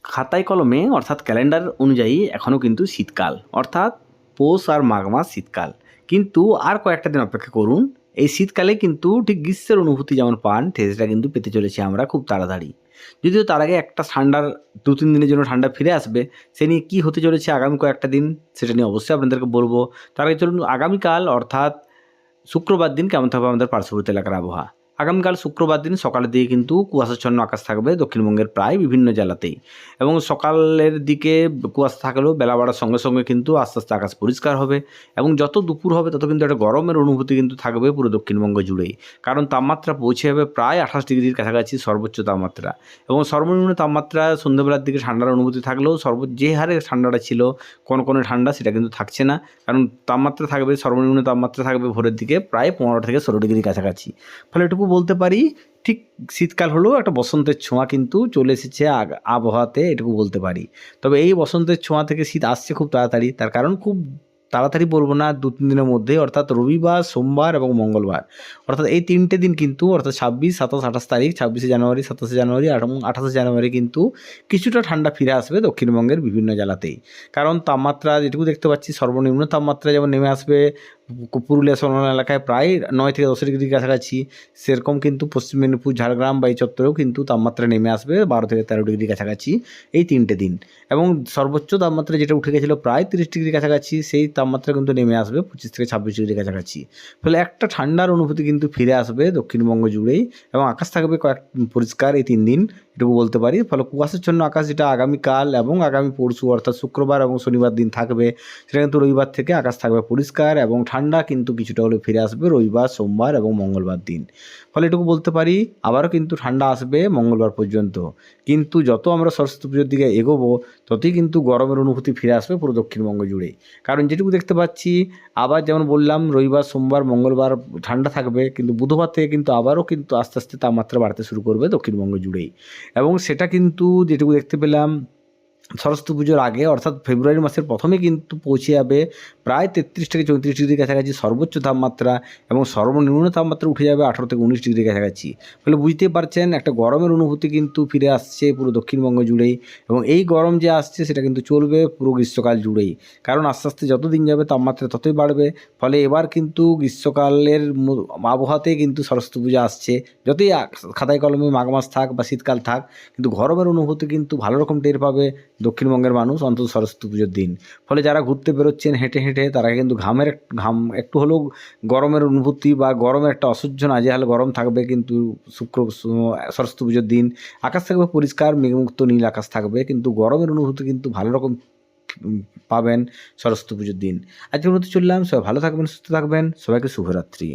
খাতায় কলমে অর্থাৎ ক্যালেন্ডার অনুযায়ী এখনও কিন্তু শীতকাল, অর্থাৎ পৌষ আর মাঘ মাস শীতকাল। কিন্তু আর কয়েকটা দিন অপেক্ষা করুন, এই শীতকালে কিন্তু ঠিক গ্রীষ্মের অনুভূতি যেমন পান সেটা কিন্তু পেতে চলেছি আমরা খুব তাড়াতাড়ি। যদিও তার আগে একটা ঠান্ডার 2-3 দিনের জন্য ঠান্ডা ফিরে আসবে, সে নিয়ে কী হতে চলেছে আগামী কয়েকটা দিন সেটা নিয়ে অবশ্যই আপনাদেরকে বলবো। তার আগে চলুন আগামীকাল অর্থাৎ শুক্রবার দিন কেমন থাকবে আমাদের পার্শ্ববর্তী এলাকার আবহাওয়া। আগামীকাল শুক্রবার দিন সকালের দিকে কিন্তু কুয়াশাচ্ছন্ন আকাশ থাকবে দক্ষিণবঙ্গের প্রায় বিভিন্ন জেলাতেই, এবং সকালের দিকে কুয়াশা থাকলেও বেলা বাড়ার সঙ্গে সঙ্গে কিন্তু আস্তে আস্তে আকাশ পরিষ্কার হবে, এবং যত দুপুর হবে তত কিন্তু একটা গরমের অনুভূতি কিন্তু থাকবে পুরো দক্ষিণবঙ্গ জুড়েই। কারণ তাপমাত্রা পৌঁছে যাবে প্রায় 28 ডিগ্রির কাছাকাছি সর্বোচ্চ তাপমাত্রা, এবং সর্বনিম্ন তাপমাত্রা সন্ধ্যেবেলার দিকে ঠান্ডার অনুভূতি থাকলেও যে হারে ঠান্ডাটা ছিল কনকনে ঠান্ডা সেটা কিন্তু থাকছে না। কারণ তাপমাত্রা থাকবে, সর্বনিম্ন তাপমাত্রা থাকবে ভোরের দিকে প্রায় 15 থেকে 16 ডিগ্রির কাছাকাছি। ফলে এটুকু বলতে পারি ঠিক শীতকাল হলেও একটা বসন্তের ছোঁয়া কিন্তু চলে এসেছে আবহাওয়াতে, এটুকু বলতে পারি। তবে এই বসন্তের ছোঁয়া থেকে শীত আসছে খুব তাড়াতাড়ি, তার কারণ খুব তাড়াতাড়ি বলবো না, 2-3 দিনের মধ্যেই, অর্থাৎ রবিবার, সোমবার এবং মঙ্গলবার, অর্থাৎ এই 3টে দিন কিন্তু, অর্থাৎ 26, 27, 28 তারিখ, 26শে জানুয়ারি, 27শে জানুয়ারি এবং 28শে জানুয়ারি কিন্তু কিছুটা ঠান্ডা ফিরে আসবে দক্ষিণবঙ্গের বিভিন্ন জেলাতেই। কারণ তাপমাত্রা যেটুকু দেখতে পাচ্ছি, সর্বনিম্ন তাপমাত্রা যেমন নেমে আসবে পুরুলিয়া সোনার এলাকায় প্রায় 9 থেকে 10 ডিগ্রির কাছাকাছি, সেরকম কিন্তু পশ্চিম মেদিনীপুর, ঝাড়গ্রাম বা এই চত্বরেও কিন্তু তাপমাত্রা নেমে আসবে 12 থেকে 13 ডিগ্রির কাছাকাছি এই 3টে দিন। এবং সর্বোচ্চ তাপমাত্রা যেটা উঠে গেছিলো প্রায় 30 ডিগ্রির কাছাকাছি, সেই তাপমাত্রা কিন্তু নেমে আসবে 25 থেকে 26 ডিগ্রির কাছাকাছি। ফলে একটা ঠান্ডার অনুভূতি কিন্তু ফিরে আসবে দক্ষিণবঙ্গ জুড়েই, এবং আকাশ থাকবে পরিষ্কার এই 3 দিন, এটুকু বলতে পারি। ফলে কুয়াশাচ্ছন্ন আকাশ যেটা আগামীকাল এবং আগামী পরশু অর্থাৎ শুক্রবার এবং শনিবার দিন থাকবে, সেটা কিন্তু রবিবার থেকে আকাশ থাকবে পরিষ্কার, এবং ঠান্ডা কিন্তু কিছুটা হলেও ফিরে আসবে রবিবার, সোমবার এবং মঙ্গলবার দিন। ফলে এটুকু বলতে পারি আবারও কিন্তু ঠান্ডা আসবে মঙ্গলবার পর্যন্ত। কিন্তু যত আমরা সরস্বতী পুজোর দিকে এগোবো ততই কিন্তু গরমের অনুভূতি ফিরে আসবে পুরো দক্ষিণবঙ্গ জুড়ে। কারণ যেটুকু দেখতে পাচ্ছি, আবার যেমন বললাম রবিবার, সোমবার, মঙ্গলবার ঠান্ডা থাকবে, কিন্তু বুধবার থেকে কিন্তু আবারও কিন্তু আস্তে আস্তে তাপমাত্রা বাড়তে শুরু করবে দক্ষিণবঙ্গ জুড়েই। এবং সেটা কিন্তু যেটুকু দেখতে পেলাম সরস্বতী পুজোর আগে, অর্থাৎ ফেব্রুয়ারি মাসের প্রথমে কিন্তু পৌঁছে যাবে প্রায় 33 থেকে 34 ডিগ্রির কাছাকাছি সর্বোচ্চ তাপমাত্রা, এবং সর্বনিম্ন তাপমাত্রা উঠে যাবে 18 থেকে 19 ডিগ্রির কাছাকাছি। ফলে বুঝতেই পারছেন একটা গরমের অনুভূতি কিন্তু ফিরে আসছে পুরো দক্ষিণবঙ্গ জুড়েই, এবং এই গরম যে আসছে সেটা কিন্তু চলবে পুরো গ্রীষ্মকাল জুড়েই। কারণ আস্তে আস্তে যত দিন যাবে তাপমাত্রা ততই বাড়বে। ফলে এবার কিন্তু গ্রীষ্মকালের আবহাওয়াতেই কিন্তু সরস্বতী পূজা আসছে। যতই খাতায় কলমে মাঘ মাস থাক বা শীতকাল থাক, কিন্তু গরমের অনুভূতি কিন্তু ভালো রকম টের পাবে দক্ষিণবঙ্গের মানুষ অন্তত সরস্বতী পুজোর দিন। ফলে যারা ঘুরতে বেরোচ্ছেন হেঁটে হেঁটে, তারা কিন্তু ঘাম একটু হলেও গরমের অনুভূতি বা গরমের একটা অসহ্য নাজেহাল গরম থাকবে, কিন্তু সরস্বতী পুজোর দিন আকাশ থাকবে পরিষ্কার, মেঘমুক্ত নীল আকাশ থাকবে, কিন্তু গরমের অনুভূতি কিন্তু ভালো রকম পাবেন সরস্বতী পুজোর দিন। আজকের মতো চললাম, সবাই ভালো থাকবেন, সুস্থ থাকবেন, সবাইকে শুভরাত্রি।